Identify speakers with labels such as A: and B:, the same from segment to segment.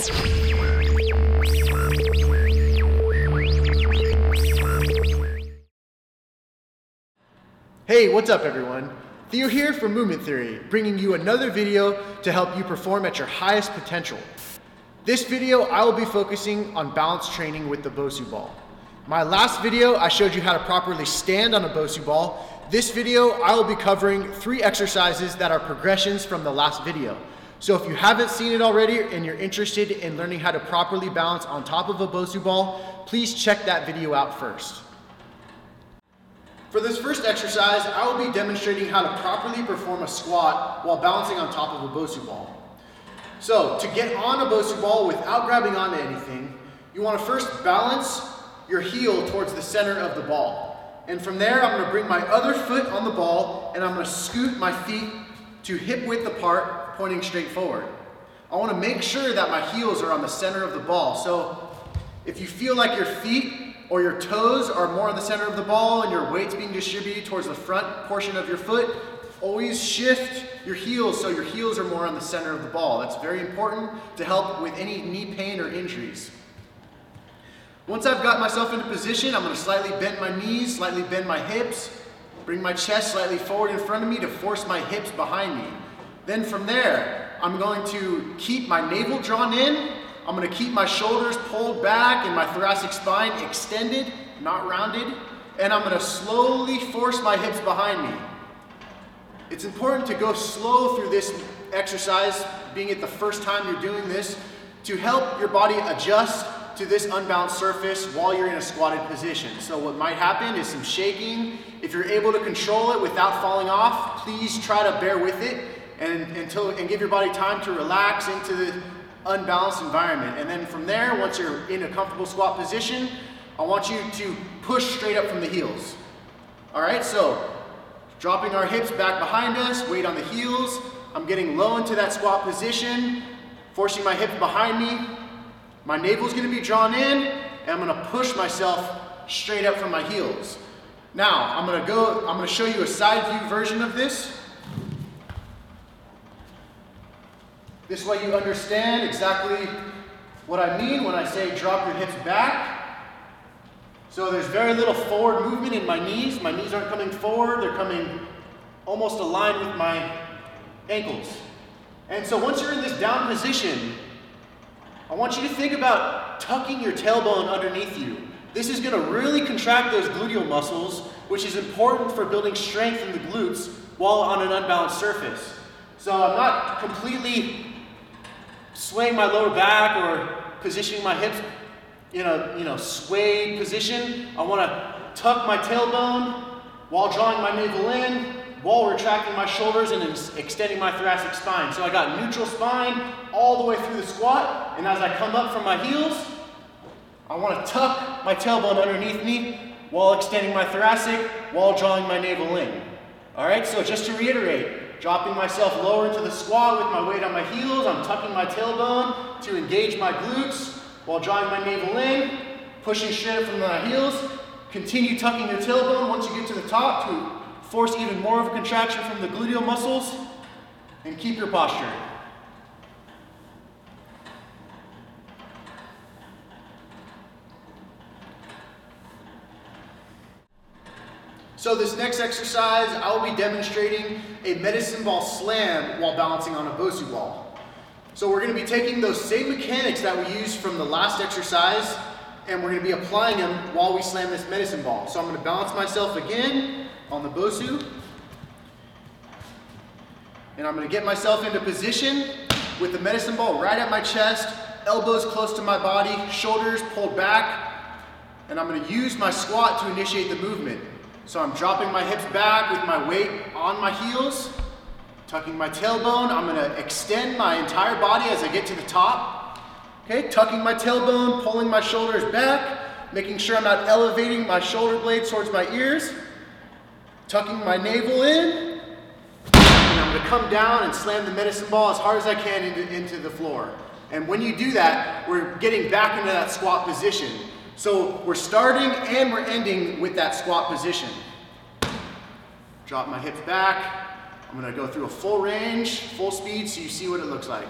A: Hey, what's up everyone? Theo here from Movement Theory, bringing you another video to help you perform at your highest potential. This video, I will be focusing on balance training with the BOSU ball. My last video, I showed you how to properly stand on a BOSU ball. This video, I will be covering 3 exercises that are progressions from the last video. So if you haven't seen it already and you're interested in learning how to properly balance on top of a BOSU ball, please check that video out first. For this first exercise, I will be demonstrating how to properly perform a squat while balancing on top of a BOSU ball. So to get on a BOSU ball without grabbing onto anything, you want to first balance your heel towards the center of the ball. And from there, I'm going to bring my other foot on the ball and I'm going to scoot my feet to hip width apart, pointing straight forward. I want to make sure that my heels are on the center of the ball. So if you feel like your feet or your toes are more on the center of the ball and your weight's being distributed towards the front portion of your foot, always shift your heels so your heels are more on the center of the ball. That's very important to help with any knee pain or injuries. Once I've got myself into position, I'm going to slightly bend my knees, slightly bend my hips, bring my chest slightly forward in front of me to force my hips behind me. Then from there, I'm going to keep my navel drawn in, I'm going to keep my shoulders pulled back and my thoracic spine extended, not rounded, and I'm going to slowly force my hips behind me. It's important to go slow through this exercise, being it the first time you're doing this, to help your body adjust to this unbalanced surface while you're in a squatted position. So what might happen is some shaking. If you're able to control it without falling off, please try to bear with it and give your body time to relax into the unbalanced environment. And then from there, once you're in a comfortable squat position, I want you to push straight up from the heels. All right, so dropping our hips back behind us, weight on the heels. I'm getting low into that squat position, forcing my hips behind me. My navel's gonna be drawn in, and I'm gonna push myself straight up from my heels. Now, I'm gonna show you a side view version of this. This way you understand exactly what I mean when I say drop your hips back. So there's very little forward movement in my knees. My knees aren't coming forward, they're coming almost aligned with my ankles. And so once you're in this down position, I want you to think about tucking your tailbone underneath you. This is gonna really contract those gluteal muscles, which is important for building strength in the glutes while on an unbalanced surface. So I'm not completely swaying my lower back or positioning my hips in a swayed position. I want to tuck my tailbone while drawing my navel in, while retracting my shoulders and extending my thoracic spine. So I got neutral spine all the way through the squat, and as I come up from my heels, I want to tuck my tailbone underneath me while extending my thoracic, while drawing my navel in. All right, so just to reiterate, dropping myself lower into the squat with my weight on my heels, I'm tucking my tailbone to engage my glutes while drawing my navel in, pushing straight up from my heels. Continue tucking your tailbone once you get to the top to force even more of a contraction from the gluteal muscles, and keep your posture. So this next exercise, I will be demonstrating a medicine ball slam while balancing on a BOSU ball. So we're going to be taking those same mechanics that we used from the last exercise, and we're going to be applying them while we slam this medicine ball. So I'm going to balance myself again on the BOSU, and I'm going to get myself into position with the medicine ball right at my chest, elbows close to my body, shoulders pulled back, and I'm going to use my squat to initiate the movement. So I'm dropping my hips back with my weight on my heels, tucking my tailbone. I'm gonna extend my entire body as I get to the top. Okay, tucking my tailbone, pulling my shoulders back, making sure I'm not elevating my shoulder blades towards my ears, tucking my navel in, and I'm gonna come down and slam the medicine ball as hard as I can into the floor. And when you do that, we're getting back into that squat position. So we're starting and we're ending with that squat position. Drop my hips back. I'm gonna go through a full range, full speed, so you see what it looks like.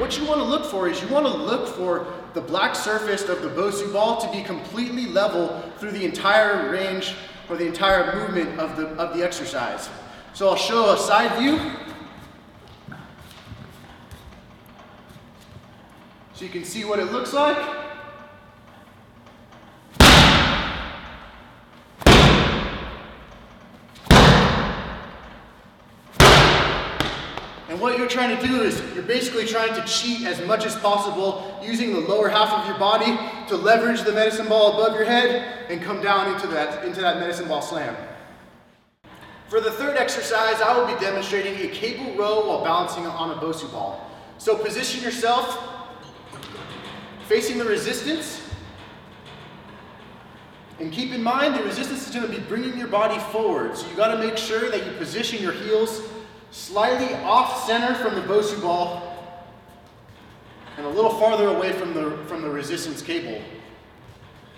A: what you want to look for is you want to look for the black surface of the BOSU ball to be completely level through the entire range or the entire movement of the exercise. So I'll show a side view. So you can see what it looks like. And what you're trying to do is you're basically trying to cheat as much as possible using the lower half of your body to leverage the medicine ball above your head and come down into that medicine ball slam. For the third exercise, I will be demonstrating a cable row while balancing on a BOSU ball. So position yourself facing the resistance, and keep in mind the resistance is going to be bringing your body forward. So you got to make sure that you position your heels slightly off center from the BOSU ball and a little farther away from the resistance cable.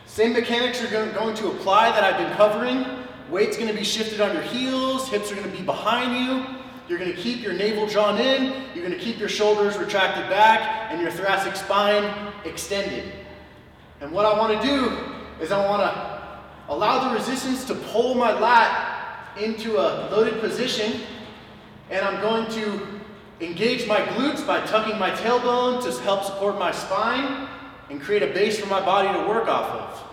A: Same mechanics are going to apply that I've been covering. Weight's going to be shifted on your heels, hips are going to be behind you. You're going to keep your navel drawn in, you're going to keep your shoulders retracted back, and your thoracic spine extended. And what I want to do is I want to allow the resistance to pull my lat into a loaded position, and I'm going to engage my glutes by tucking my tailbone to help support my spine and create a base for my body to work off of.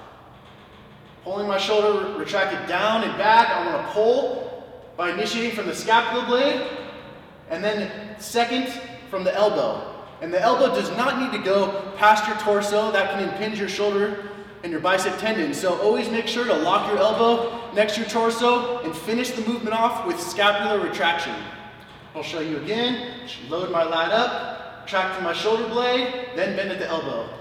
A: Pulling my shoulder retracted down and back, I want to pull by initiating from the scapula blade, and then second from the elbow. And the elbow does not need to go past your torso. That can impinge your shoulder and your bicep tendon. So always make sure to lock your elbow next to your torso and finish the movement off with scapular retraction. I'll show you again. Load my lat up, retract from my shoulder blade, then bend at the elbow.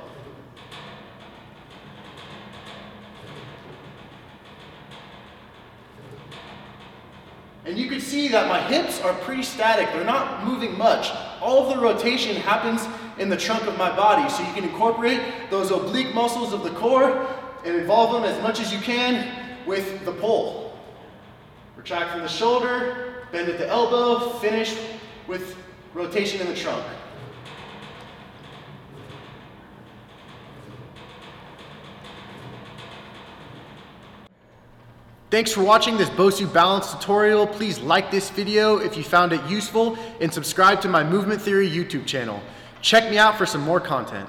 A: And you can see that my hips are pretty static. They're not moving much. All of the rotation happens in the trunk of my body. So you can incorporate those oblique muscles of the core and involve them as much as you can with the pull. Retract from the shoulder, bend at the elbow, finish with rotation in the trunk. Thanks for watching this BOSU balance tutorial. Please like this video if you found it useful and subscribe to my Movement Theory YouTube channel. Check me out for some more content.